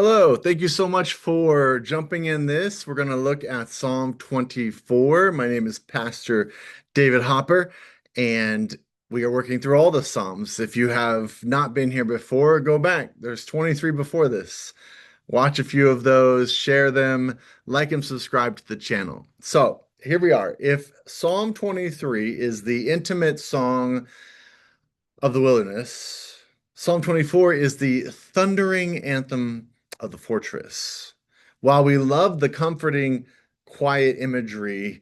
Hello, thank you so much for jumping in this. We're going to look at Psalm 24. My name is Pastor David Hopper, and we are working through all the Psalms. If you have not been here before, go back. There's 23 before this. Watch a few of those, share them, like and subscribe to the channel. So here we are. If Psalm 23 is the intimate song of the wilderness, Psalm 24 is the thundering anthem of the fortress. While we love the comforting, quiet imagery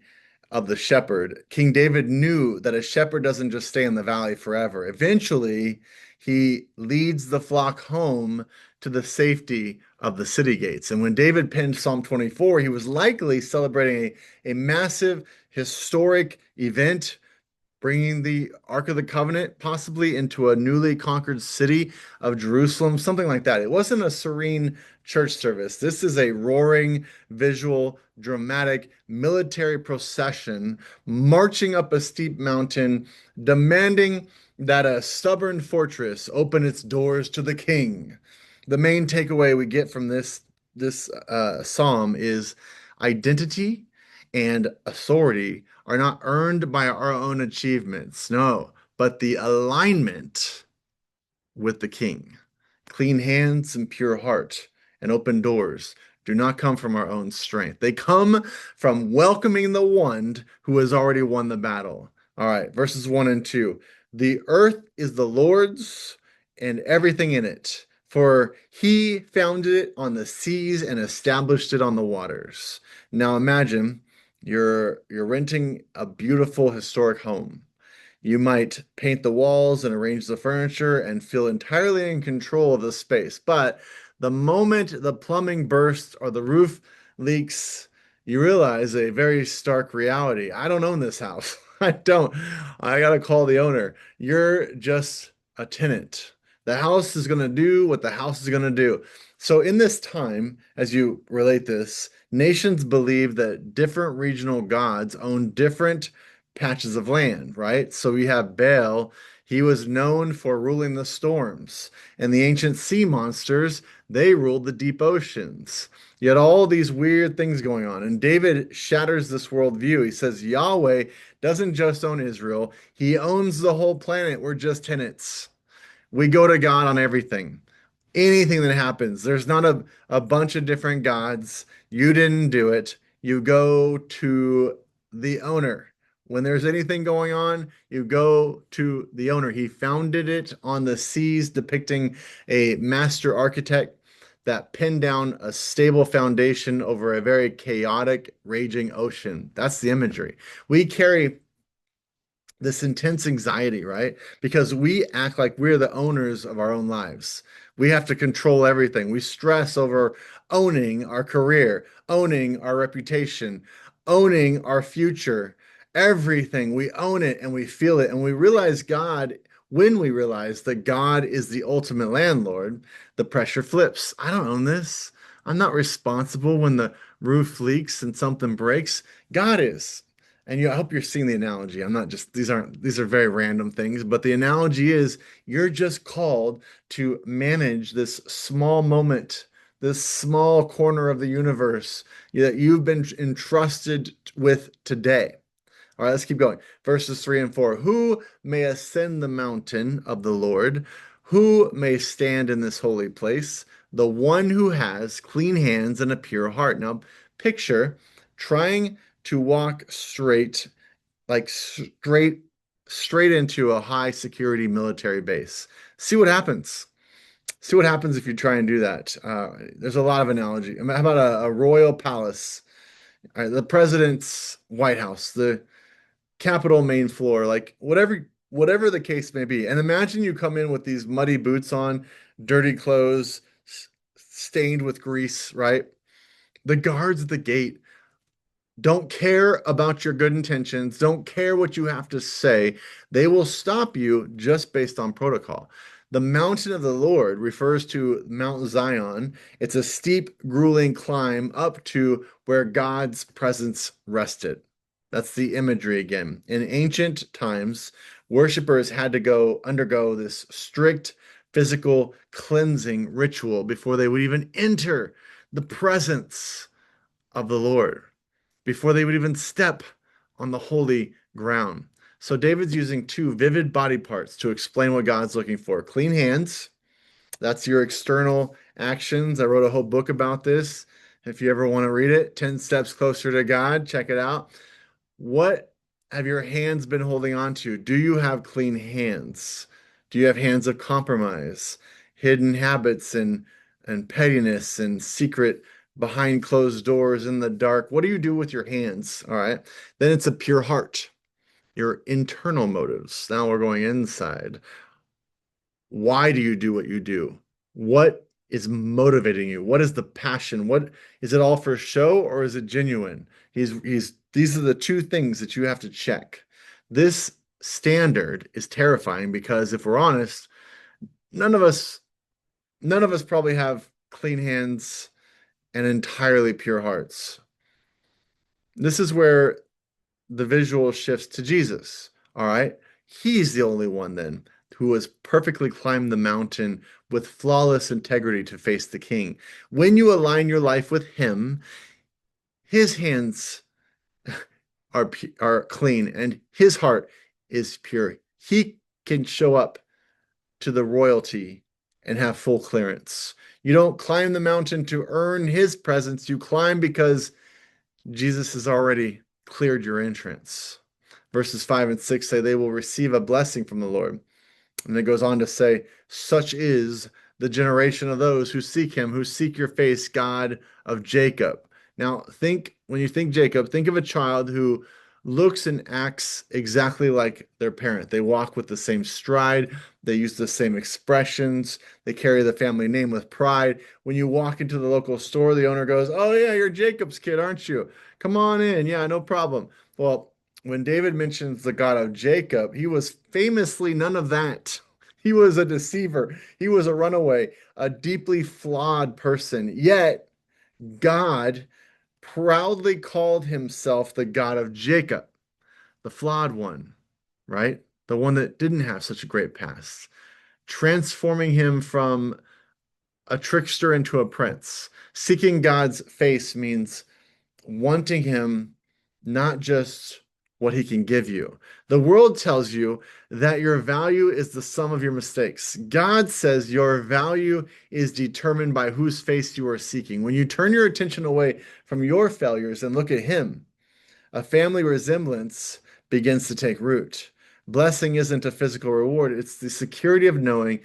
of the shepherd, King David knew that a shepherd doesn't just stay in the valley forever. Eventually, he leads the flock home to the safety of the city gates. And when David penned Psalm 24, he was likely celebrating a massive historic event, bringing the Ark of the Covenant possibly into a newly conquered city of Jerusalem, something like that. It wasn't a serene church service. This is a roaring, visual, dramatic military procession marching up a steep mountain, demanding that a stubborn fortress open its doors to the king. The main takeaway we get from this psalm is identity and authority are not earned by our own achievements, no, but the alignment with the King. Clean hands and pure heart and open doors do not come from our own strength. They come from welcoming the one who has already won the battle. All right, verses 1 and 2. The earth is the Lord's and everything in it, for he founded it on the seas and established it on the waters. Now imagine you're renting a beautiful historic home. You might paint the walls and arrange the furniture and feel entirely in control of the space. But the moment the plumbing bursts or the roof leaks, you realize a very stark reality. I don't own this house. I don't. I gotta call the owner. You're just a tenant. The house is gonna do what the house is gonna do. So in this time, as you relate this, nations believe that different regional gods own different patches of land, right? So we have Baal. He was known for ruling the storms, and the ancient sea monsters, they ruled the deep oceans. Yet all these weird things going on. And David shatters this worldview. He says Yahweh doesn't just own Israel, he owns the whole planet. We're just tenants. We go to God on everything. Anything that happens, there's not a bunch of different gods. You didn't do it. You go to the owner. When there's anything going on, you go to the owner. He founded it on the seas, depicting a master architect that pinned down a stable foundation over a very chaotic, raging ocean. That's the imagery. We carry this intense anxiety, right? Because we act like we're the owners of our own lives. We have to control everything. We stress over owning our career, owning our reputation, owning our future. Everything. We own it and we feel it. And we realize when we realize that God is the ultimate landlord, the pressure flips. I don't own this. I'm not responsible when the roof leaks and something breaks. God is. And I hope you're seeing the analogy. I'm not just, these are very random things, but the analogy is you're just called to manage this small moment, this small corner of the universe that you've been entrusted with today. All right, let's keep going. Verses 3 and 4. Who may ascend the mountain of the Lord? Who may stand in this holy place? The one who has clean hands and a pure heart. Now, picture trying to walk straight, like straight into a high security military base. See what happens. See what happens if you try and do that. There's a lot of analogy. I mean, how about a royal palace? All right, the president's White House, the Capitol main floor, like whatever the case may be. And imagine you come in with these muddy boots on, dirty clothes, stained with grease, right? The guards at the gate don't care about your good intentions, don't care what you have to say. They will stop you just based on protocol. The mountain of the Lord refers to Mount Zion. It's a steep, grueling climb up to where God's presence rested. That's the imagery again. In ancient times, worshipers had to go undergo this strict physical cleansing ritual before they would even enter the presence of the Lord, before they would even step on the holy ground. So David's using two vivid body parts to explain what God's looking for. Clean hands, that's your external actions. I wrote a whole book about this. If you ever want to read it, 10 Steps Closer to God, check it out. What have your hands been holding on to? Do you have clean hands? Do you have hands of compromise, hidden habits and pettiness and secret behind closed doors in the dark? What do you do with your hands? All right. Then it's a pure heart, your internal motives. Now we're going inside. Why do you do what you do? What is motivating you? What is the passion? What is it all for show or is it genuine? These are the two things that you have to check. This standard is terrifying because if we're honest, none of us none of us probably have clean hands and entirely pure hearts. This is where the visual shifts to Jesus. All right. He's the only one then who has perfectly climbed the mountain with flawless integrity to face the king. When you align your life with him, his hands are clean and his heart is pure. He can show up to the royalty and have full clearance. You don't climb the mountain to earn his presence. You climb because Jesus has already cleared your entrance. Verses 5 and 6 say they will receive a blessing from the Lord. And it goes on to say, such is the generation of those who seek him, who seek your face, God of Jacob. Now, when you think Jacob, think of a child who looks and acts exactly like their parent. They walk with the same stride, they use the same expressions, they carry the family name with pride. When you walk into the local store, the owner goes, "Oh, yeah, you're Jacob's kid, aren't you? Come on in. Yeah, no problem." Well, when David mentions the God of Jacob, he was famously none of that. He was a deceiver, he was a runaway, a deeply flawed person. Yet, God proudly called himself the God of Jacob, the flawed one, right? The one that didn't have such a great past, transforming him from a trickster into a prince. Seeking God's face means wanting him, not just what he can give you. The world tells you that your value is the sum of your mistakes. God says your value is determined by whose face you are seeking. When you turn your attention away from your failures and look at him, a family resemblance begins to take root. Blessing isn't a physical reward, it's the security of knowing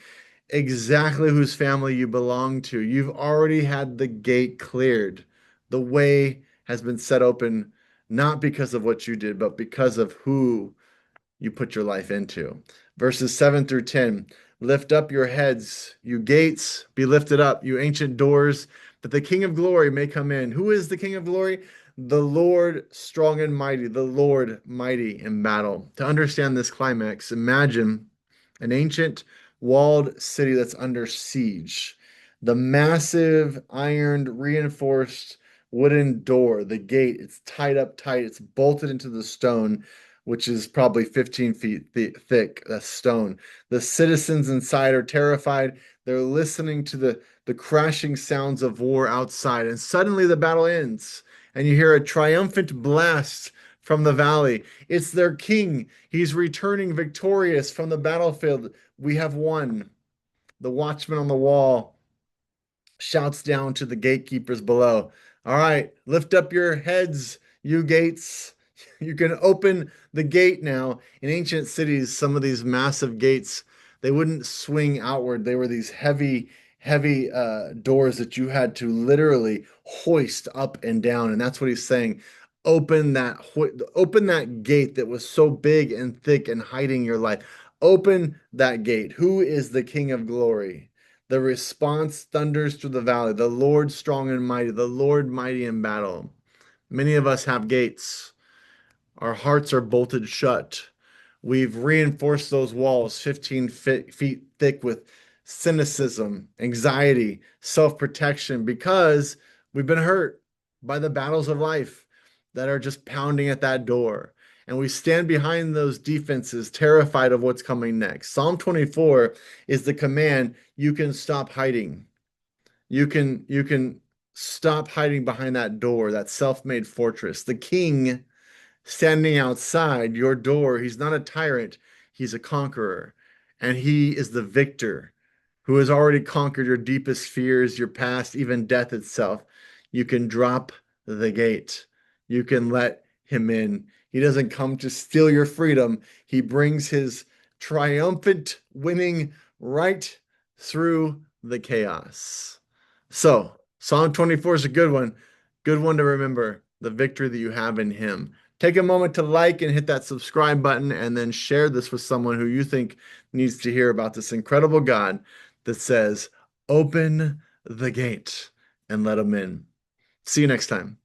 exactly whose family you belong to. You've already had the gate cleared. The way has been set open, not because of what you did, but because of who you put your life into. Verses 7 through 10. Lift up your heads, you gates, be lifted up, you ancient doors, that the King of glory may come in. Who is the King of glory? The Lord strong and mighty, the Lord mighty in battle. To understand this climax, imagine an ancient walled city that's under siege. The massive ironed, reinforced wooden door, the gate, it's tied up tight, it's bolted into the stone, which is probably 15 feet thick, that stone. The citizens inside are terrified. They're listening to the crashing sounds of war outside, and suddenly the battle ends, and you hear a triumphant blast from the valley. It's their king. He's returning victorious from the battlefield. We have won. The watchman on the wall shouts down to the gatekeepers below. All right, lift up your heads, you gates. You can open the gate now. In ancient cities, some of these massive gates, they wouldn't swing outward. They were these heavy doors that you had to literally hoist up and down. And that's what he's saying. Open that gate that was so big and thick and hiding your life. Open that gate. Who is the King of glory? The response thunders through the valley. The Lord strong and mighty, the Lord mighty in battle. Many of us have gates. Our hearts are bolted shut. We've reinforced those walls 15 feet thick with cynicism, anxiety, self protection because we've been hurt by the battles of life that are just pounding at that door. and we stand behind those defenses, terrified of what's coming next. Psalm 24 is the command, you can stop hiding. You can stop hiding behind that door, that self-made fortress. The king standing outside your door, he's not a tyrant, he's a conqueror. And he is the victor who has already conquered your deepest fears, your past, even death itself. You can drop the gate. You can let him in. He doesn't come to steal your freedom. He brings his triumphant winning right through the chaos. So, Psalm 24 is a good one. Good one to remember the victory that you have in him. Take a moment to like and hit that subscribe button, and then share this with someone who you think needs to hear about this incredible God that says, open the gate and let them in. See you next time.